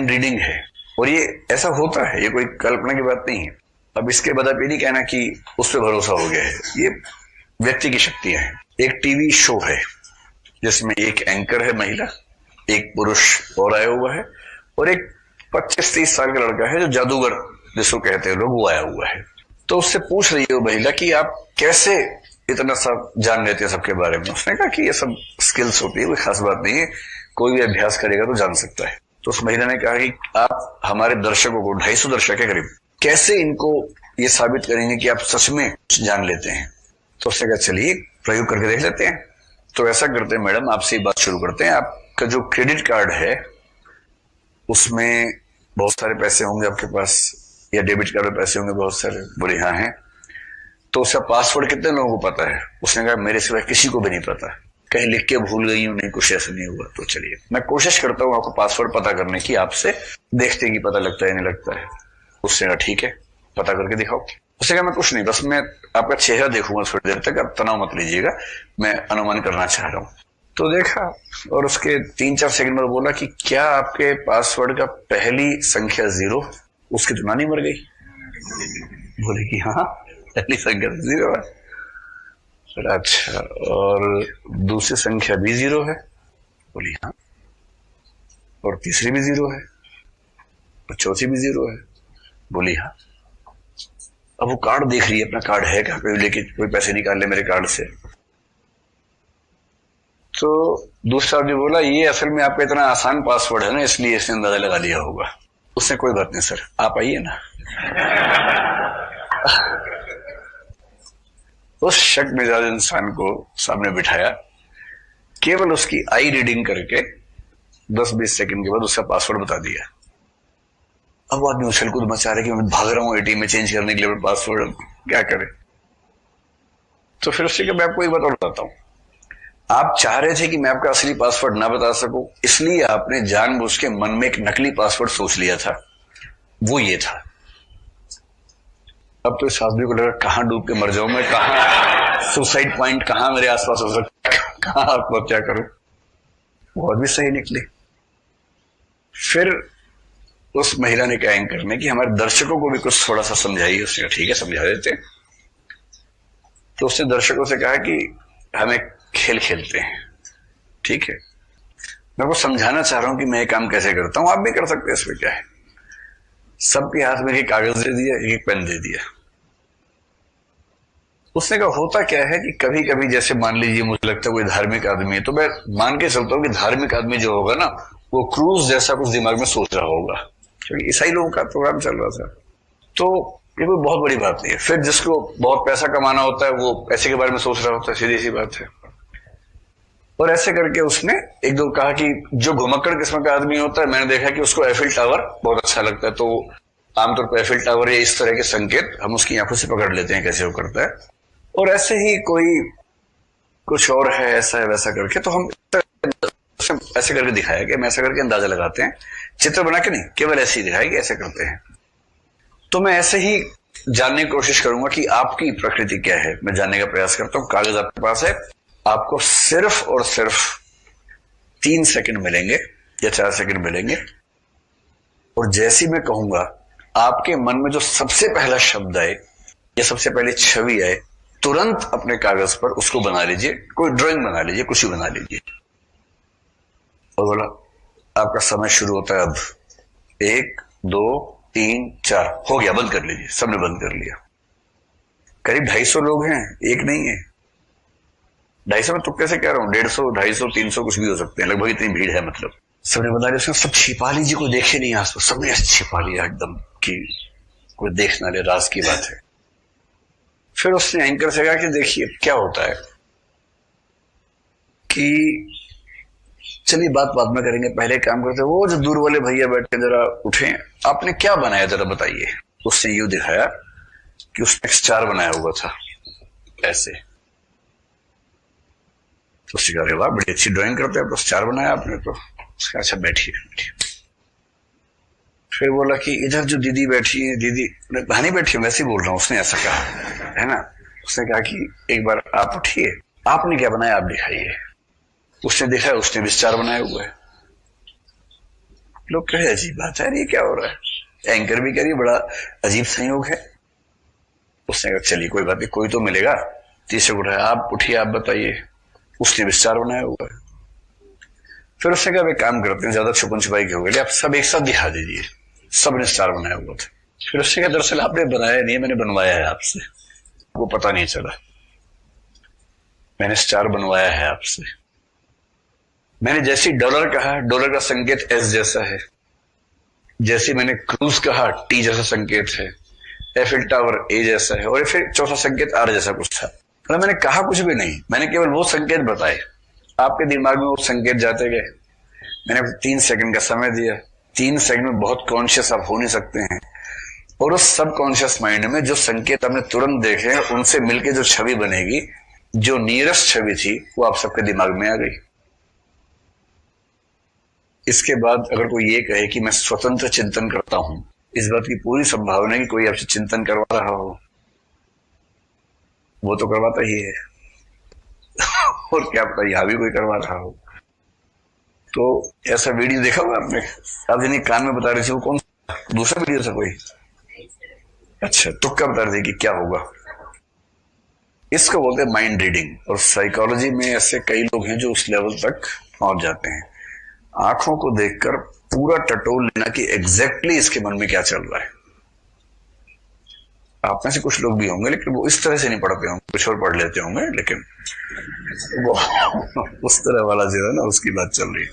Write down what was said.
Mind reading है, और ये ऐसा होता है, ये कोई कल्पना की बात नहीं है। अब इसके बाद आप ये नहीं कहना कि उस पर भरोसा हो गया है, ये व्यक्ति की शक्तियां हैं। एक टीवी शो है जिसमें एक एंकर है महिला, एक पुरुष और आया हुआ है, और एक 25-30 साल का लड़का है जो जादूगर जिसको कहते हैं लोग, वो आया हुआ है। तो उससे पूछ रही है वो महिला कि आप कैसे इतना सब जान लेते हैं सबके बारे में। उसने कहा कि ये सब स्किल्स होती है, कोई खास बात नहीं है, कोई भी अभ्यास करेगा तो जान सकता है। तो उस महिला ने कहा कि आप हमारे दर्शकों को, 250 दर्शक के करीब, कैसे इनको ये साबित करेंगे कि आप सच में जान लेते हैं। तो उसने कहा चलिए प्रयोग करके देख लेते हैं। तो ऐसा करते हैं मैडम, आपसे ये बात शुरू करते हैं। आपका जो क्रेडिट कार्ड है उसमें बहुत सारे पैसे होंगे आपके पास, या डेबिट कार्ड में पैसे होंगे बहुत सारे। बोले हाँ हैं। तो उसका पासवर्ड कितने लोगों को पता है? उसने कहा मेरे सिवाय किसी को भी नहीं पता, कहीं लिख के भूल गई हूं, नहीं कुछ ऐसा नहीं हुआ। तो चलिए मैं कोशिश करता हूँ आपको पासवर्ड पता करने की, आपसे देखते हैं कि पता लगता है नहीं लगता है। उसने कहा ठीक है, पता करके दिखाओ। उसने कहा मैं कुछ नहीं, बस मैं आपका चेहरा देखूंगा थोड़ी देर तक, आप तनाव मत लीजिएगा, मैं अनुमान करना चाह रहा हूं। तो देखा, और उसके 3-4 सेकंड में बोला कि क्या आपके पासवर्ड का पहली संख्या 0? उसकी तो नानी मर गई। बोले कि हाँ, पहली संख्या 0 है। अच्छा, और दूसरी संख्या भी 0 है? बोली हाँ। और तीसरी भी 0 है? और चौथी भी 0 है? बोली हाँ। अब वो कार्ड देख रही है, अपना कार्ड है क्या, कोई लेके कोई पैसे निकाल ले मेरे कार्ड से। तो दूसरा आदमी बोला ये असल में आपका इतना आसान पासवर्ड है ना, इसलिए इसने अंदाजा लगा लिया होगा। उसने कोई बात नहीं सर, आप आइए ना। उस शक मिजाज इंसान को सामने बिठाया, केवल उसकी आई रीडिंग करके 10-20 सेकंड के बाद उसका पासवर्ड बता दिया। अब वो आदमी उछल कूद मचा रहे कि मैं भाग रहा हूँ एटीएम में चेंज करने के लिए पासवर्ड, क्या करे। तो फिर उससे मैं आपको एक बात और बताता हूँ, आप चाह रहे थे कि मैं आपका असली पासवर्ड ना बता सकूं, इसलिए आपने जानबूझ के मन में एक नकली पासवर्ड सोच लिया था, वो ये था। अब तो इस आदमी को लगा कहां डूब के मर जाऊं मैं, कहां सुसाइड पॉइंट कहां मेरे आसपास हो सकता है, कहां आत्महत्या करूं। बहुत भी सही निकली। फिर उस महिला ने कहा एंकर ने कि हमारे दर्शकों को भी कुछ थोड़ा सा समझाइए। उसने कहा ठीक है समझा देते। तो उसने दर्शकों से कहा कि हम एक खेल खेलते हैं, ठीक है, मैं आपको समझाना चाह रहा हूं कि मैं ये काम कैसे करता हूं, आप भी कर सकते हैं, इसमें क्या है। सबके हाथ में एक कागज दे दिया, एक पेन दे दिया। उसने कहा होता क्या है कि कभी कभी जैसे मान लीजिए मुझे लगता है कोई धार्मिक आदमी है, तो मैं मान के चलता हूं कि धार्मिक आदमी जो होगा ना, वो क्रूज जैसा कुछ दिमाग में सोच रहा होगा, क्योंकि ईसाई लोगों का प्रोग्राम चल रहा था। तो ये कोई बहुत बड़ी बात नहीं है। फिर जिसको बहुत पैसा कमाना होता है वो पैसे के बारे में सोच रहा होता है, सीधी सी बात है। और ऐसे करके उसने एक दो कहा कि जो घुमक्कड़ किस्म का आदमी होता है, मैंने देखा कि उसको एफिल टावर बहुत अच्छा लगता है, तो आमतौर पर एफिल टावर या इस तरह के संकेत हम उसकी आंखों से पकड़ लेते हैं कैसे वो करता है। और ऐसे ही कोई कुछ और है, ऐसा है वैसा करके, तो हम ऐसे करके दिखाया कि हम ऐसा करके अंदाजा लगाते हैं, चित्र बना के नहीं, केवल ऐसे ही दिखाया कि ऐसे करते हैं। तो मैं ऐसे ही जानने की कोशिश करूंगा कि आपकी प्रकृति क्या है, मैं जानने का प्रयास करता हूं। कागज आपके पास है, आपको सिर्फ और सिर्फ 3 सेकंड मिलेंगे या 4 सेकंड मिलेंगे, और जैसी मैं कहूंगा आपके मन में जो सबसे पहला शब्द आए या सबसे पहले छवि आए, तुरंत अपने कागज पर उसको बना लीजिए, कोई ड्राइंग बना लीजिए, कुछ भी बना लीजिए। और बोला आपका समय शुरू होता है अब। 1 2 3 4 हो गया, बंद कर लीजिए। सबने बंद कर लिया। करीब 250 लोग हैं, एक नहीं है। 250 में तुक्के से कह रहा हूं, 150 250 300 कुछ भी हो सकते हैं, लगभग इतनी भीड़ है। मतलब सबने बता दिया, सब छिपा लीजिए, कोई देखे नहीं आसपास। सबने ऐसे छिपा लिया एकदम कि कोई देख ना ले, राज की बात है। फिर उसने एंकर से कहा कि देखिए क्या होता है कि चलिए बात बाद में करेंगे, पहले काम करते। वो जो दूर वाले भैया बैठे, जरा उठे, आपने क्या बनाया जरा बताइए। उसने यूं दिखाया कि उसने स्टार बनाया हुआ था ऐसे। तो उसने कहा वाह बड़ी अच्छी ड्राइंग करते हैं, तो स्टार बनाया आपने तो। उसका अच्छा बैठिए बैठिए। फिर बोला कि इधर जो दीदी बैठी है, दीदी कहानी बैठी है, वैसे ही बोल रहा हूं, उसने ऐसा कहा है ना। उसने कहा कि एक बार आप उठिए, आपने क्या बनाया आप दिखाइए। उसने देखा, उसने भी स्टार बनाया हुआ है। लोग कहे अजीब बात है, ये क्या हो रहा है। एंकर भी कह रही बड़ा अजीब संयोग है। उसने कहा चलिए कोई बात नहीं, कोई तो मिलेगा। तीसरे को उठाया, आप उठिए, आप बताइए। उसने विस्तार बनाया हुआ है। फिर उसने कहा काम करते हैं, ज्यादा छुपन छुपाई के हो गए, आप सब एक साथ दिखा दीजिए। सब ने स्टार बनाया हुआ था। फिर उसने कहा दरअसल आपने बनाया नहीं, मैंने बनवाया है आपसे, वो पता नहीं चला। मैंने स्टार बनवाया है आपसे। मैंने जैसे डॉलर कहा, डॉलर का संकेत एस जैसा है। जैसे मैंने क्रूज कहा, टी जैसा संकेत है। एफिल टावर ए जैसा है। और फिर चौथा संकेत आर जैसा कुछ था। मतलब मैंने कहा कुछ भी नहीं, मैंने केवल वो संकेत बताए। आपके दिमाग में वो संकेत जाते गए। मैंने 3 सेकंड का समय दिया। 3 सेकंड में बहुत कॉन्शियस आप हो नहीं सकते हैं। और उस सब कॉन्शियस माइंड में जो संकेत आपने तुरंत देखे, उनसे मिलकर जो छवि बनेगी, जो नियरेस्ट छवि थी, वो आप सबके दिमाग में आ गई। इसके बाद अगर कोई ये कहे कि मैं स्वतंत्र चिंतन करता हूं, इस बात की पूरी संभावना है कि कोई आपसे चिंतन करवा रहा हो। वो तो करवाता ही है। और क्या पता यहां भी कोई करवा रहा हो। तो ऐसा वीडियो देखा होगा आपने। आप जिन्हें कान में बता रही थी वो कौन दूसरा वीडियो था कोई? अच्छा, तुक्का बता रही थी कि क्या होगा। इसको बोलते हैं माइंड रीडिंग। और साइकोलॉजी में ऐसे कई लोग हैं जो उस लेवल तक पहुंच जाते हैं, आंखों को देखकर पूरा टटोल लेना कि एग्जैक्टली इसके मन में क्या चल रहा है। आप में से कुछ लोग भी होंगे, लेकिन वो इस तरह से नहीं पढ़ते होंगे, कुछ और पढ़ लेते होंगे, लेकिन वो उस तरह वाला जो है ना, उसकी बात चल रही है।